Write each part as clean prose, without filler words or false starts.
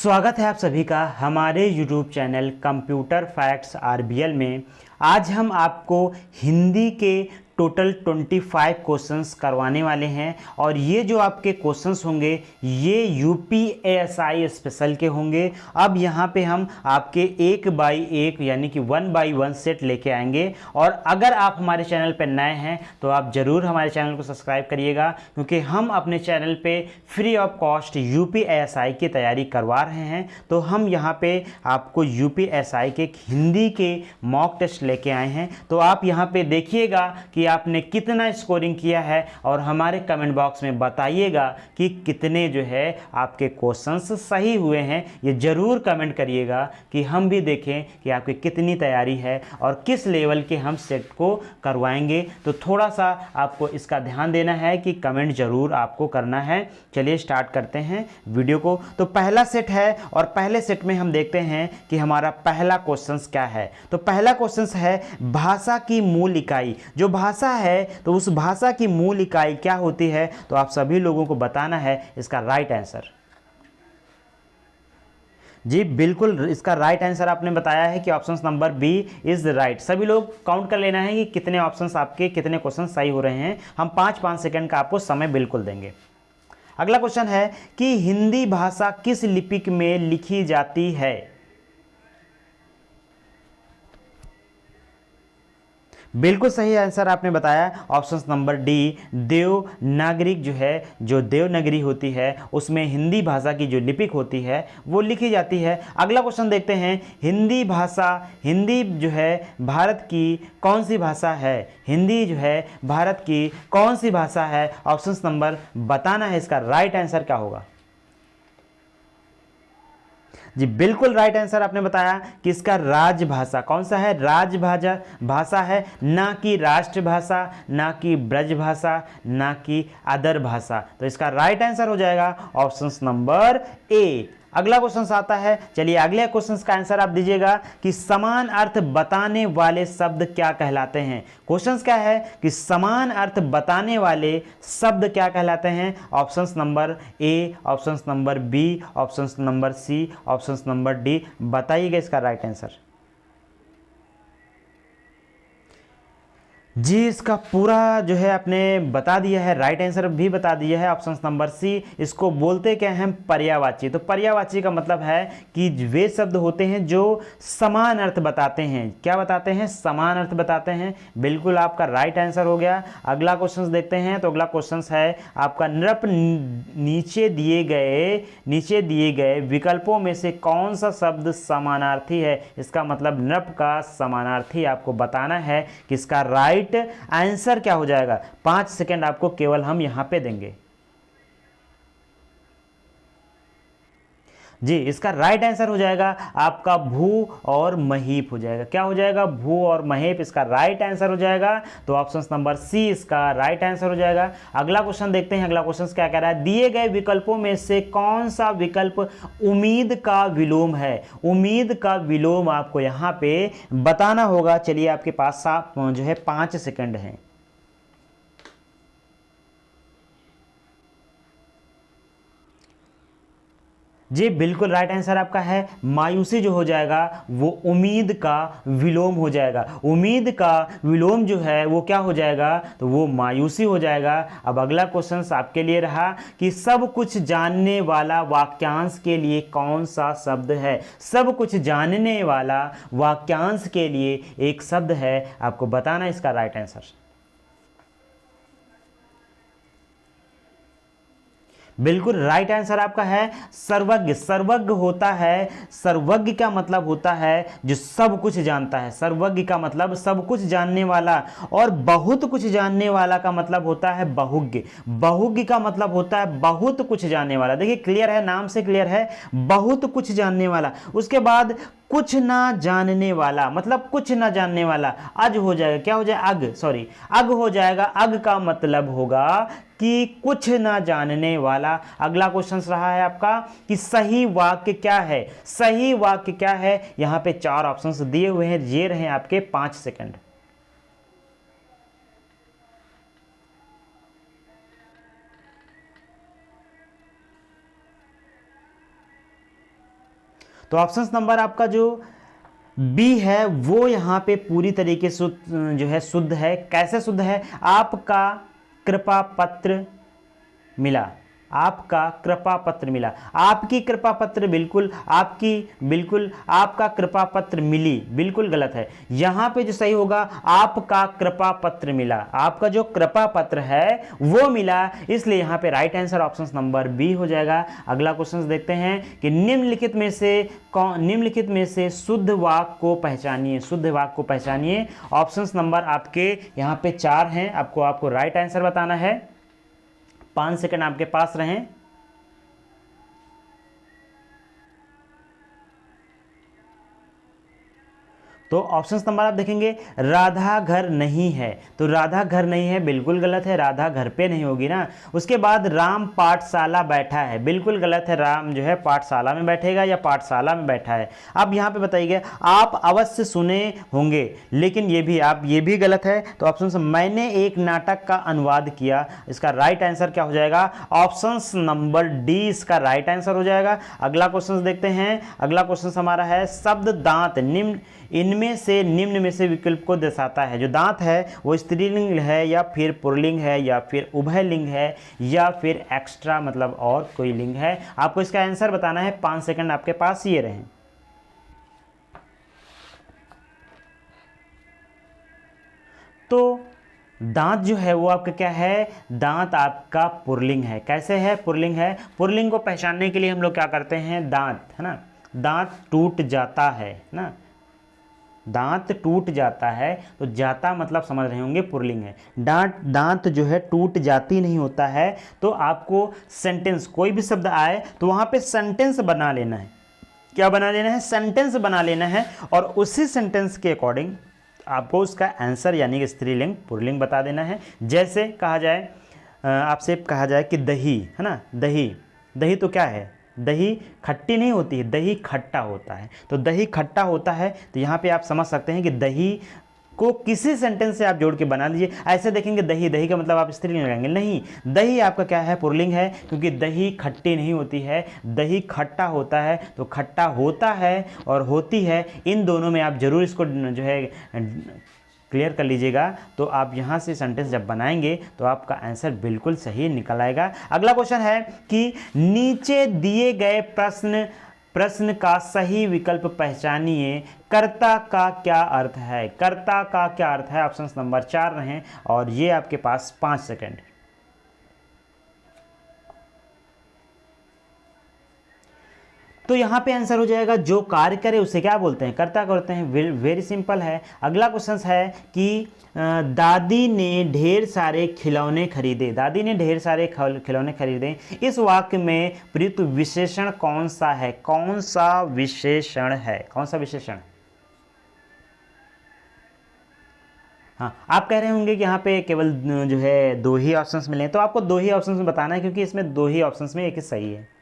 स्वागत है आप सभी का हमारे YouTube channel computer facts RBL में। आज हम आपको हिंदी के टोटल 25 क्वेश्चंस करवाने वाले हैं और ये जो आपके क्वेश्चंस होंगे ये यूपीएसआई स्पेशल के होंगे। अब यहाँ पे हम आपके एक बाई एक यानी कि 1 बाई 1 सेट लेके आएंगे। और अगर आप हमारे चैनल पर नए हैं तो आप ज़रूर हमारे चैनल को सब्सक्राइब करिएगा, क्योंकि हम अपने चैनल पे फ्री ऑफ कॉस्ट यूपीएसआई की तैयारी करवा रहे हैं। तो हम यहाँ पे आपको यूपीएसआई के हिंदी के मॉक टेस्ट लेके आए हैं। तो आप यहाँ पे देखिएगा कि आपने कितना स्कोरिंग किया है और हमारे कमेंट बॉक्स में बताइएगा कि कितने जो है आपके क्वेश्चंस सही हुए हैं। ये ज़रूर कमेंट करिएगा कि हम भी देखें कि आपकी कितनी तैयारी है और किस लेवल के हम सेट को करवाएंगे। तो थोड़ा सा आपको इसका ध्यान देना है कि कमेंट ज़रूर आपको करना है। चलिए स्टार्ट करते हैं वीडियो को। तो पहला सेट है और पहले सेट में हम देखते हैं कि हमारा पहला क्वेश्चन क्या है। तो पहला क्वेश्चन है भाषा की मूल इकाई। जो भाषा है तो उस भाषा की मूल इकाई क्या होती है, तो आप सभी लोगों को बताना है इसका राइट आंसर। जी बिल्कुल, इसका राइट आंसर आपने बताया है कि option number B is right. सभी लोग काउंट कर लेना है कि कितने ऑप्शंस आपके कितने क्वेश्चन सही हो रहे हैं। हम 5-5 सेकंड का आपको समय बिल्कुल देंगे। अगला क्वेश्चन है कि हिंदी भाषा किस लिपि में लिखी जाती है। बिल्कुल सही आंसर आपने बताया ऑप्शन नंबर डी, देवनागरी जो देवनागरी होती है उसमें हिंदी भाषा की जो लिपिक होती है वो लिखी जाती है। अगला क्वेश्चन देखते हैं, हिंदी जो है भारत की कौन सी भाषा है। हिंदी जो है भारत की कौन सी भाषा है, ऑप्शन नंबर बताना है, इसका राइट आंसर क्या होगा। जी बिल्कुल राइट आंसर आपने बताया कि इसका राजभाषा कौन सा है, भाषा है, ना कि राष्ट्रभाषा, ना कि ब्रजभाषा, ना कि अदर भाषा। तो इसका राइट आंसर हो जाएगा ऑप्शन नंबर ए। अगला क्वेश्चन आता है, चलिए अगले क्वेश्चन का आंसर आप दीजिएगा कि समान अर्थ बताने वाले शब्द क्या कहलाते हैं। क्वेश्चन क्या है कि समान अर्थ बताने वाले शब्द क्या कहलाते हैं। Options number A, options number B, options number C, options number D, बताइएगा इसका राइट आंसर। जी इसका पूरा जो है आपने बता दिया है, राइट आंसर भी बता दिया है, ऑप्शन नंबर सी। इसको बोलते क्या हैं, पर्यायवाची। तो पर्यायवाची का मतलब है कि वे शब्द होते हैं जो समान अर्थ बताते हैं। क्या बताते हैं, समान अर्थ बताते हैं। बिल्कुल आपका राइट आंसर हो गया। अगला क्वेश्चन देखते हैं। तो अगला क्वेश्चन है आपका नृप नीचे दिए गए विकल्पों में से कौन सा शब्द समानार्थी है। इसका मतलब नृप का समानार्थी आपको बताना है कि इसका राइट आंसर क्या हो जाएगा। 5 सेकंड आपको केवल हम यहां पे देंगे। जी इसका राइट आंसर हो जाएगा आपका भू और महीप हो जाएगा। क्या हो जाएगा, भू और महीप, इसका राइट आंसर हो जाएगा। तो ऑप्शन नंबर सी इसका राइट आंसर हो जाएगा। अगला क्वेश्चन देखते हैं। अगला क्वेश्चन क्या कह रहा है, दिए गए विकल्पों में से कौन सा विकल्प उम्मीद का विलोम है। उम्मीद का विलोम आपको यहां पे बताना होगा। चलिए आपके पास जो है 5 सेकंड है। जी बिल्कुल राइट आंसर आपका है मायूसी। जो हो जाएगा वो उम्मीद का विलोम हो जाएगा। उम्मीद का विलोम जो है वो क्या हो जाएगा, तो वो मायूसी हो जाएगा। अब अगला क्वेश्चन आपके लिए रहा कि सब कुछ जानने वाला वाक्यांश के लिए कौन सा शब्द है। सब कुछ जानने वाला वाक्यांश के लिए एक शब्द है, आपको बताना इसका राइट आंसर। बिल्कुल राइट आंसर आपका है सर्वज्ञ। सर्वज्ञ होता है, सर्वज्ञ का मतलब होता है जो सब कुछ जानता है। सर्वज्ञ का मतलब सब कुछ जानने वाला, और बहुत कुछ जानने वाला का मतलब होता है बहुज्ञ। बहुज्ञ का मतलब होता है बहुत कुछ जानने वाला। देखिए क्लियर है, नाम से क्लियर है, बहुत कुछ जानने वाला। उसके बाद कुछ ना जानने वाला, मतलब कुछ ना जानने वाला अज हो जाएगा। क्या हो जाएगा, अग हो जाएगा। अग का मतलब होगा कि कुछ ना जानने वाला। अगला क्वेश्चन रहा है आपका कि सही वाक्य क्या है। सही वाक्य क्या है, यहां पे 4 ऑप्शंस दिए हुए हैं, ये रहे आपके 5 सेकंड। तो ऑप्शन नंबर आपका जो बी है वो यहाँ पे पूरी तरीके से जो है शुद्ध है। कैसे शुद्ध है? आपका कृपा पत्र मिला, आपका कृपा पत्र मिला, आपकी कृपा पत्र बिल्कुल, आपका कृपा पत्र मिली बिल्कुल गलत है। यहां पे जो सही होगा आपका कृपा पत्र मिला, आपका जो कृपा पत्र है वो मिला, इसलिए यहां पे right answer option number B हो जाएगा। अगला क्वेश्चन देखते हैं कि निम्नलिखित में से शुद्ध वाक्य को पहचानिए, शुद्ध वाक्य को पहचानिए। ऑप्शन नंबर आपके यहां पे 4 हैं, आपको राइट आंसर बताना है। 5 सेकंड आपके पास रहें। तो ऑप्शन नंबर आप देखेंगे राधा घर नहीं है, तो राधा घर नहीं है बिल्कुल गलत है, राधा घर पे नहीं होगी ना। उसके बाद राम पाठशाला बैठा है, बिल्कुल गलत है, राम जो है पाठशाला में बैठेगा या पाठशाला में बैठा है। अब यहाँ पे बताइए आप अवश्य सुने होंगे, लेकिन ये भी गलत है। तो ऑप्शन से मैंने एक नाटक का अनुवाद किया, इसका राइट आंसर क्या हो जाएगा? ऑप्शन नंबर डी इसका राइट आंसर हो जाएगा। अगला क्वेश्चन देखते हैं। अगला क्वेश्चन हमारा है शब्द दांत इनमें से निम्न में से विकल्प को दर्शाता है। जो दांत है वो स्त्रीलिंग है या फिर पुल्लिंग है या फिर उभयलिंग है या फिर एक्स्ट्रा मतलब और कोई लिंग है। आपको इसका आंसर बताना है। 5 सेकंड आपके पास ये रहें। तो दांत जो है वो आपका क्या है? दांत आपका पुल्लिंग है। कैसे है? पुल्लिंग है। पुल्लिंग को पहचानने के लिए हम लोग क्या करते हैं? दांत है ना, दांत टूट जाता है ना, दांत टूट जाता है, तो जाता मतलब समझ रहे होंगे पुल्लिंग है। दांत जो है टूट जाती नहीं होता है। तो आपको सेंटेंस कोई भी शब्द आए तो वहां पे सेंटेंस बना लेना है। क्या बना लेना है? सेंटेंस बना लेना है, और उसी सेंटेंस के अकॉर्डिंग आपको उसका आंसर यानी कि स्त्रीलिंग पुल्लिंग बता देना है। जैसे कहा जाए, आपसे कहा जाए कि दही है ना, दही तो क्या है? दही खट्टी नहीं होती है, दही खट्टा होता है। तो दही खट्टा होता है, तो यहाँ पे आप समझ सकते हैं कि दही को किसी सेंटेंस से आप जोड़ के बना लीजिए। ऐसे देखेंगे दही का मतलब आप स्त्रीलिंग लगाएंगे, नहीं, दही आपका क्या है? पुल्लिंग है, क्योंकि दही खट्टी नहीं होती है, दही खट्टा होता है। तो खट्टा होता है और होती है, इन दोनों में आप जरूर इसको जो है क्लियर कर लीजिएगा। तो आप यहाँ से सेंटेंस जब बनाएंगे तो आपका आंसर बिल्कुल सही निकल आएगा। अगला क्वेश्चन है कि नीचे दिए गए प्रश्न का सही विकल्प पहचानिए। कर्ता का क्या अर्थ है? कर्ता का क्या अर्थ है? ऑप्शन नंबर 4 रहें, और ये आपके पास 5 सेकंड। तो यहाँ पे आंसर हो जाएगा जो कार्य करे उसे क्या बोलते हैं? कर्ता करते हैं। वेरी सिंपल है। अगला क्वेश्चन है कि दादी ने ढेर सारे खिलौने खरीदे, दादी ने ढेर सारे खिलौने खरीदे। इस वाक्य में प्रयुक्त विशेषण कौन सा है? कौन सा विशेषण है? कौन सा विशेषण? हाँ, आप कह रहे होंगे कि यहाँ पे केवल जो है 2 ही ऑप्शंस मिले हैं, तो आपको 2 ही ऑप्शंस में बताना है, क्योंकि इसमें 2 ही ऑप्शंस में एक ही सही है।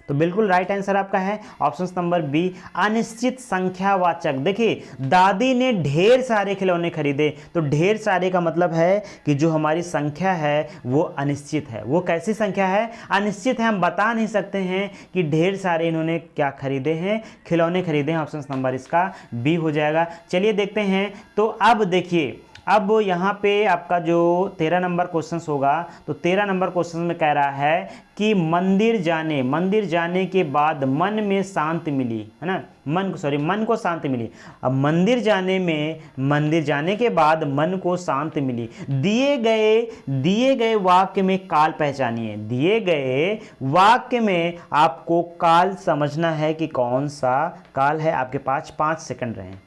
तो बिल्कुल राइट आंसर आपका है ऑप्शन नंबर बी, अनिश्चित संख्यावाचक। देखिए दादी ने ढेर सारे खिलौने खरीदे, तो ढेर सारे का मतलब है कि जो हमारी संख्या है वो अनिश्चित है। वो कैसी संख्या है? अनिश्चित है। हम बता नहीं सकते हैं कि ढेर सारे इन्होंने क्या खरीदे हैं, खिलौने खरीदे हैं। ऑप्शन नंबर इसका बी हो जाएगा। चलिए देखते हैं। तो अब देखिए, अब यहाँ पे आपका जो 13 नंबर क्वेश्चन होगा, तो 13 नंबर क्वेश्चन में कह रहा है कि मंदिर जाने के बाद मन में शांति मिली, है ना, मन को शांति मिली। अब मंदिर जाने के बाद मन को शांति मिली। दिए गए वाक्य में काल पहचानिए। दिए गए वाक्य में आपको काल समझना है कि कौन सा काल है। आपके पास 5 सेकंड रहे।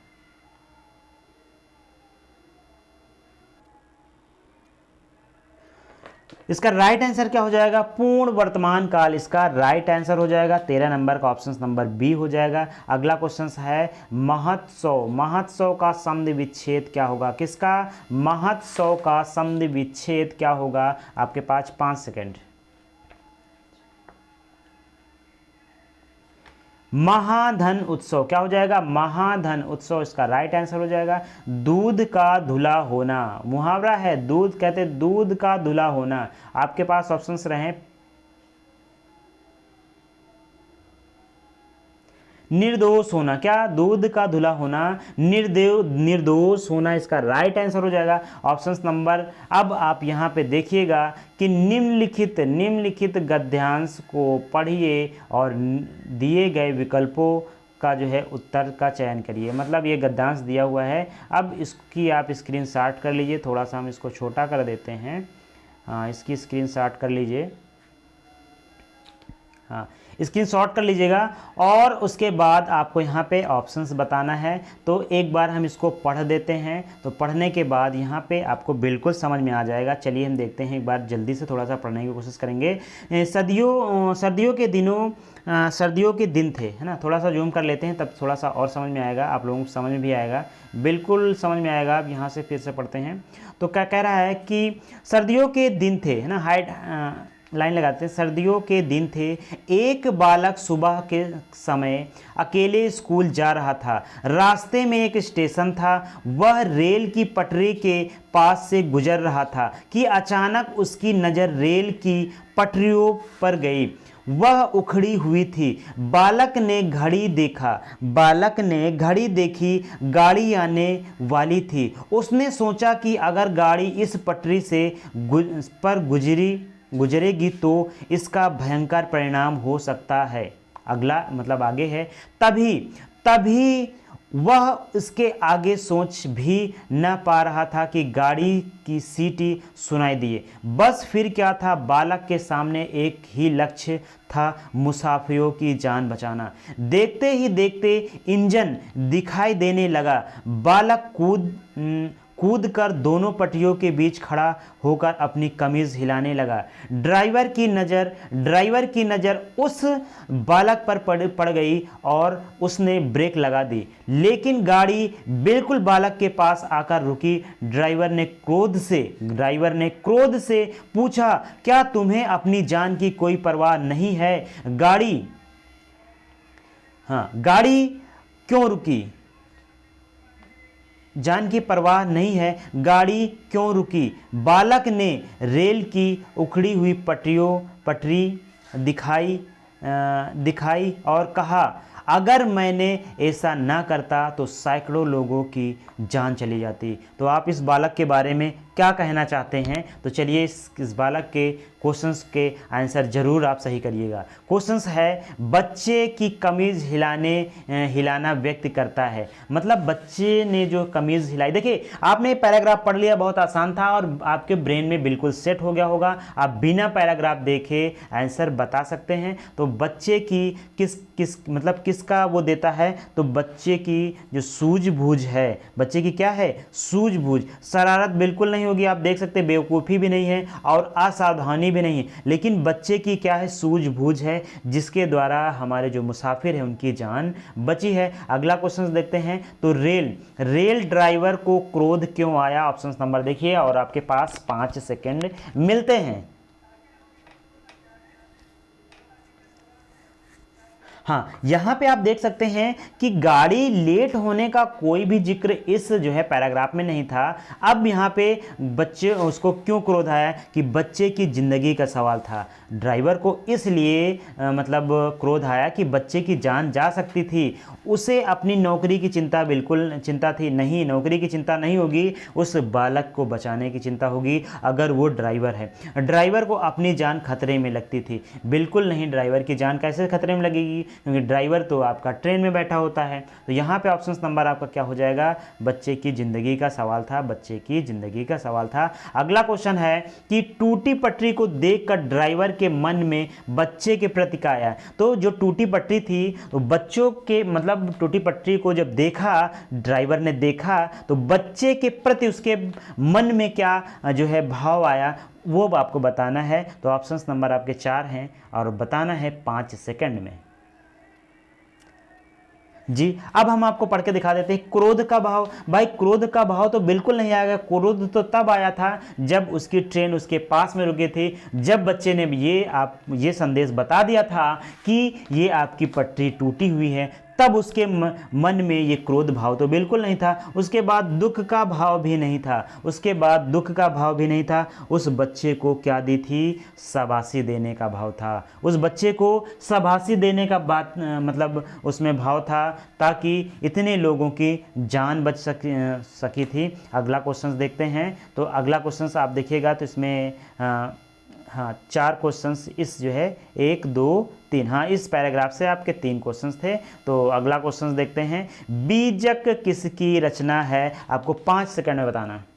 इसका राइट आंसर क्या हो जाएगा? पूर्ण वर्तमान काल इसका राइट आंसर हो जाएगा। 13 नंबर का ऑप्शन नंबर बी हो जाएगा। अगला क्वेश्चन है महोत्सव का संधि विच्छेद क्या होगा? किसका? महोत्सव का संधि विच्छेद क्या होगा? आपके पास 5 सेकंड। महाधन उत्सव क्या हो जाएगा? महाधन उत्सव इसका राइट आंसर हो जाएगा। दूध का धुला होना, मुहावरा है, दूध कहते दूध का धुला होना। आपके पास ऑप्शंस रहे निर्दोष होना, क्या दूध का धुला होना, निर्दोष होना इसका राइट आंसर हो जाएगा ऑप्शन नंबर। अब आप यहाँ पे देखिएगा कि निम्नलिखित गद्यांश को पढ़िए और दिए गए विकल्पों का जो है उत्तर का चयन करिए। मतलब ये गद्यांश दिया हुआ है, अब इसकी आप स्क्रीनशॉट कर लीजिए। थोड़ा सा हम इसको छोटा कर देते हैं, हाँ इसकी स्क्रीनशॉट कर लीजिए, हाँ स्क्रीनशॉट कर लीजिएगा। और उसके बाद आपको यहाँ पे ऑप्शंस बताना है, तो एक बार हम इसको पढ़ देते हैं, तो पढ़ने के बाद यहाँ पे आपको बिल्कुल समझ में आ जाएगा। चलिए हम देखते हैं, एक बार जल्दी से थोड़ा सा पढ़ने की कोशिश करेंगे। सर्दियों के दिन थे, है ना, थोड़ा सा जूम कर लेते हैं तब थोड़ा सा और समझ में आएगा, आप लोगों को समझ में भी आएगा, बिल्कुल समझ में आएगा। अब यहाँ से फिर से पढ़ते हैं, तो क्या कह रहा है कि सर्दियों के दिन थे, है ना, लाइन लगाते हैं। सर्दियों के दिन थे, एक बालक सुबह के समय अकेले स्कूल जा रहा था। रास्ते में एक स्टेशन था, वह रेल की पटरी के पास से गुजर रहा था कि अचानक उसकी नज़र रेल की पटरियों पर गई। वह उखड़ी हुई थी। बालक ने घड़ी देखी, गाड़ी आने वाली थी। उसने सोचा कि अगर गाड़ी इस पटरी से गुजरेगी तो इसका भयंकर परिणाम हो सकता है। अगला मतलब आगे है, तभी वह इसके आगे सोच भी न पा रहा था कि गाड़ी की सीटी सुनाई दिए। बस फिर क्या था, बालक के सामने एक ही लक्ष्य था, मुसाफिरों की जान बचाना। देखते ही देखते इंजन दिखाई देने लगा। बालक कूद कर दोनों पटरियों के बीच खड़ा होकर अपनी कमीज हिलाने लगा। ड्राइवर की नज़र उस बालक पर पड़ गई और उसने ब्रेक लगा दी, लेकिन गाड़ी बिल्कुल बालक के पास आकर रुकी। ड्राइवर ने क्रोध से पूछा, क्या तुम्हें अपनी जान की कोई परवाह नहीं है? गाड़ी क्यों रुकी? जान की परवाह नहीं है, गाड़ी क्यों रुकी? बालक ने रेल की उखड़ी हुई पटरी दिखाई और कहा, अगर मैंने ऐसा ना करता तो सैकड़ों लोगों की जान चली जाती। तो आप इस बालक के बारे में क्या कहना चाहते हैं? तो चलिए इस बालक के क्वेश्चंस के आंसर जरूर आप सही करिएगा। क्वेश्चंस है, बच्चे की कमीज हिलाना व्यक्त करता है। मतलब बच्चे ने जो कमीज हिलाई, देखिए आपने पैराग्राफ पढ़ लिया, बहुत आसान था और आपके ब्रेन में बिल्कुल सेट हो गया होगा। आप बिना पैराग्राफ देखे आंसर बता सकते हैं। तो बच्चे की किसका वो देता है? तो बच्चे की जो सूझबूझ है, बच्चे की क्या है? सूझबूझ। शरारत बिल्कुल नहीं होगी, आप देख सकते, बेवकूफ़ी भी नहीं है और असावधानी भी नहीं है, लेकिन बच्चे की क्या है? सूझबूझ है, जिसके द्वारा हमारे जो मुसाफिर हैं उनकी जान बची है। अगला क्वेश्चन देखते हैं, तो रेल ड्राइवर को क्रोध क्यों आया? ऑप्शन नंबर देखिए और आपके पास 5 सेकंड मिलते हैं। हाँ, यहाँ पे आप देख सकते हैं कि गाड़ी लेट होने का कोई भी जिक्र इस जो है पैराग्राफ में नहीं था। अब यहाँ पे बच्चे उसको क्यों क्रोध आया कि बच्चे की ज़िंदगी का सवाल था। ड्राइवर को इसलिए मतलब क्रोध आया कि बच्चे की जान जा सकती थी। उसे अपनी नौकरी की चिंता थी नहीं, नौकरी की चिंता नहीं होगी, उस बालक को बचाने की चिंता होगी अगर वो ड्राइवर है। ड्राइवर को अपनी जान खतरे में लगती थी, बिल्कुल नहीं। ड्राइवर की जान कैसे खतरे में लगेगी? क्योंकि ड्राइवर तो आपका ट्रेन में बैठा होता है। तो यहाँ पे ऑप्शन नंबर आपका क्या हो जाएगा? बच्चे की ज़िंदगी का सवाल था, बच्चे की ज़िंदगी का सवाल था। अगला क्वेश्चन है कि टूटी पटरी को देखकर ड्राइवर के मन में बच्चे के प्रति क्या आया? तो जो टूटी पटरी थी, तो बच्चों के मतलब टूटी पटरी को जब देखा, ड्राइवर ने देखा, तो बच्चे के प्रति उसके मन में क्या जो है भाव आया, वो आपको बताना है। तो ऑप्शन नंबर आपके 4 हैं और बताना है 5 सेकंड में जी। अब हम आपको पढ़ के दिखा देते हैं क्रोध का भाव। भाई क्रोध का भाव तो बिल्कुल नहीं आएगा। क्रोध तो तब आया था जब उसकी ट्रेन उसके पास में रुकी थी, जब बच्चे ने ये संदेश बता दिया था कि ये आपकी पटरी टूटी हुई है, तब उसके मन में ये क्रोध भाव तो बिल्कुल नहीं था। उसके बाद दुख का भाव भी नहीं था, उसके बाद दुख का भाव भी नहीं था। उस बच्चे को क्या दी थी? शाबाशी देने का भाव था। उस बच्चे को शाबाशी देने का बात मतलब उसमें भाव था, ताकि इतने लोगों की जान बच सकी थी। अगला क्वेश्चन देखते हैं। तो अगला क्वेश्चन आप देखिएगा तो इसमें हाँ 4 क्वेश्चंस इस जो है 1 2 3, हाँ इस पैराग्राफ से आपके 3 क्वेश्चंस थे। तो अगला क्वेश्चंस देखते हैं। बीजक किसकी रचना है? आपको 5 सेकंड में बताना है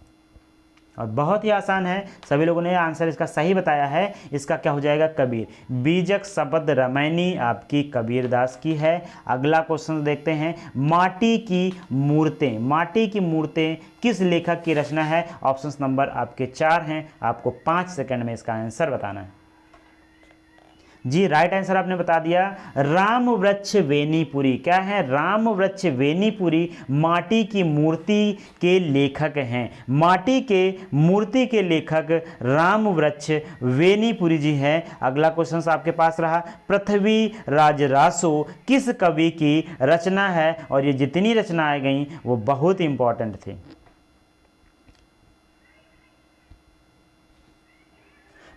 और बहुत ही आसान है। सभी लोगों ने आंसर इसका सही बताया है। इसका क्या हो जाएगा? कबीर। बीजक शब्द रामायणी आपकी कबीरदास की है। अगला क्वेश्चन देखते हैं। माटी की मूर्तें, माटी की मूर्तें किस लेखक की रचना है? ऑप्शंस नंबर आपके 4 हैं। आपको 5 सेकंड में इसका आंसर बताना है। जी राइट आंसर आपने बता दिया, राम वृक्ष वेनीपुरी। क्या है? राम वृक्ष वेनीपुरी माटी की मूर्ति के लेखक हैं। माटी के मूर्ति के लेखक राम वृक्ष वेनीपुरी जी हैं। अगला क्वेश्चन आपके पास रहा। पृथ्वी राज रासो किस कवि की रचना है? और ये जितनी रचनाएं गई वो बहुत इंपॉर्टेंट थी।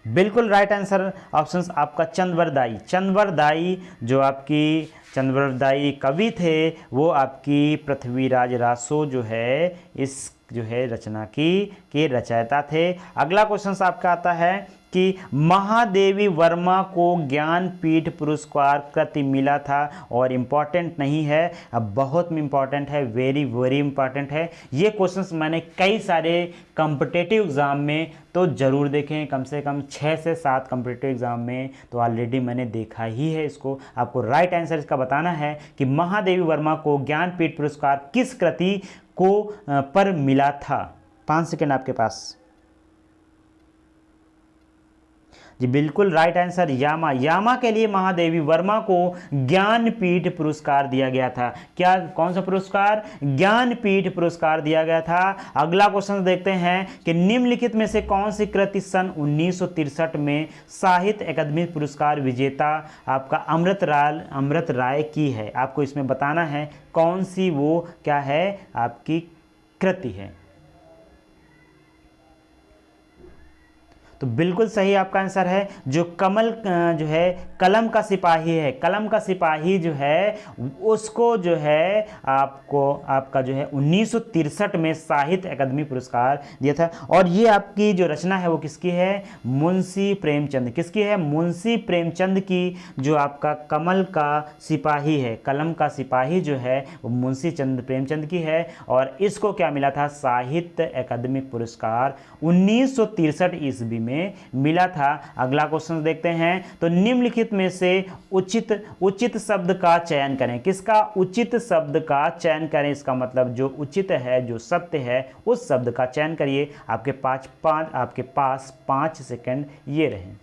बिल्कुल राइट आंसर ऑप्शंस आपका चंद्रवरदाई। चंद्रवरदाई जो आपकी चंद्रवरदाई कवि थे वो आपकी पृथ्वीराज रासो जो है इस जो है रचना के रचयिता थे। अगला क्वेश्चन आपका आता है कि महादेवी वर्मा को ज्ञानपीठ पुरस्कार कृति मिला था। और इम्पॉर्टेंट नहीं है, अब बहुत इम्पॉर्टेंट है, वेरी वेरी इम्पॉर्टेंट है। ये क्वेश्चंस मैंने कई सारे कॉम्पिटिटिव एग्ज़ाम में तो ज़रूर देखे हैं, कम से कम 6 से 7 कॉम्पिटिटिव एग्ज़ाम में तो ऑलरेडी मैंने देखा ही है इसको। आपको राइट आंसर इसका बताना है कि महादेवी वर्मा को ज्ञानपीठ पुरस्कार किस कृति को पर मिला था। 5 सेकेंड आपके पास। जी बिल्कुल राइट आंसर यामा। यामा के लिए महादेवी वर्मा को ज्ञानपीठ पुरस्कार दिया गया था। क्या, कौन सा पुरस्कार? ज्ञानपीठ पुरस्कार दिया गया था। अगला क्वेश्चन देखते हैं कि निम्नलिखित में से कौन सी कृति सन 1963 में साहित्य अकादमी पुरस्कार विजेता आपका अमृत राय की है? आपको इसमें बताना है कौन सी वो क्या है आपकी कृति है। तो बिल्कुल सही आपका आंसर है जो कमल जो है कलम का सिपाही है। कलम का सिपाही जो है उसको जो है आपको आपका जो है 1963 में साहित्य अकादमी पुरस्कार दिया था। और ये आपकी जो रचना है वो किसकी है? मुंशी प्रेमचंद। किसकी है? मुंशी प्रेमचंद की जो आपका कमल का सिपाही है, कलम का सिपाही जो है वो मुंशी प्रेमचंद की है। और इसको क्या मिला था? साहित्य अकादमी पुरस्कार 1963 ईस्वी में मिला था। अगला क्वेश्चन देखते हैं। तो निम्नलिखित में से उचित शब्द का चयन करें। किसका? उचित शब्द का चयन करें। इसका मतलब जो उचित है, जो सत्य है, उस शब्द का चयन करिए। आपके पास 5 सेकंड ये रहे।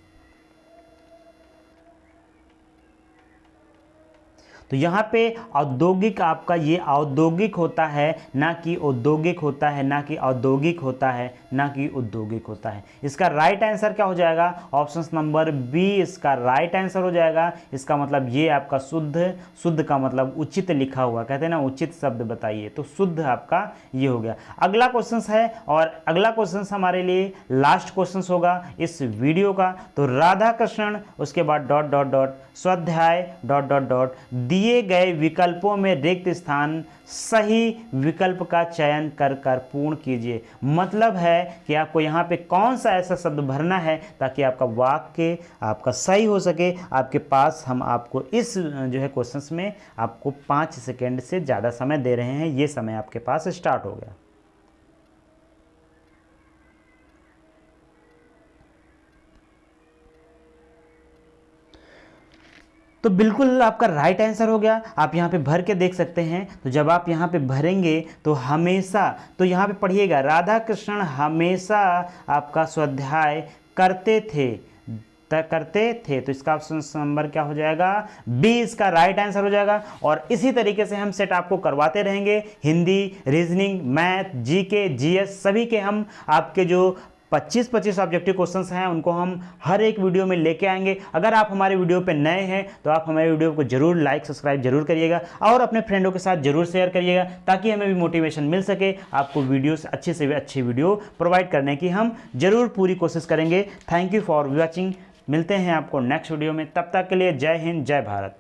तो यहाँ पे औद्योगिक आपका ये औद्योगिक होता है ना कि औद्योगिक होता है, ना कि औद्योगिक होता है, ना कि उद्योगिक होता है। इसका राइट आंसर क्या हो जाएगा? ऑप्शन नंबर बी इसका राइट आंसर हो जाएगा। इसका मतलब ये आपका शुद्ध का मतलब उचित लिखा हुआ, कहते हैं ना उचित शब्द बताइए, तो शुद्ध आपका ये हो गया। अगला क्वेश्चन है और अगला क्वेश्चन हमारे लिए लास्ट क्वेश्चन होगा इस वीडियो का। तो राधा कृष्ण उसके बाद ... स्वाध्याय ... दिए गए विकल्पों में रिक्त स्थान सही विकल्प का चयन कर पूर्ण कीजिए। मतलब है कि आपको यहाँ पे कौन सा ऐसा शब्द भरना है ताकि आपका वाक्य आपका सही हो सके। आपके पास हम आपको इस जो है क्वेश्चंस में आपको 5 सेकेंड से ज़्यादा समय दे रहे हैं। ये समय आपके पास स्टार्ट हो गया। तो बिल्कुल आपका राइट आंसर हो गया। आप यहाँ पे भर के देख सकते हैं। तो जब आप यहाँ पे भरेंगे तो हमेशा, तो यहाँ पे पढ़िएगा, राधा कृष्ण हमेशा आपका स्वाध्याय करते थे। तो इसका ऑप्शन नंबर क्या हो जाएगा? बी इसका राइट आंसर हो जाएगा। और इसी तरीके से हम सेट आपको करवाते रहेंगे। Hindi, reasoning, math, GK, GS सभी के हम आपके जो 25-25 ऑब्जेक्टिव क्वेश्चंस हैं, उनको हम हर एक वीडियो में लेके आएंगे। अगर आप हमारे वीडियो पे नए हैं तो आप हमारे वीडियो को जरूर लाइक सब्सक्राइब जरूर करिएगा और अपने फ्रेंडों के साथ जरूर शेयर करिएगा, ताकि हमें भी मोटिवेशन मिल सके। आपको वीडियोस अच्छे से अच्छी वीडियो प्रोवाइड करने की हम जरूर पूरी कोशिश करेंगे। Thank you for watching. मिलते हैं आपको नेक्स्ट वीडियो में, तब तक के लिए जय हिंद जय भारत।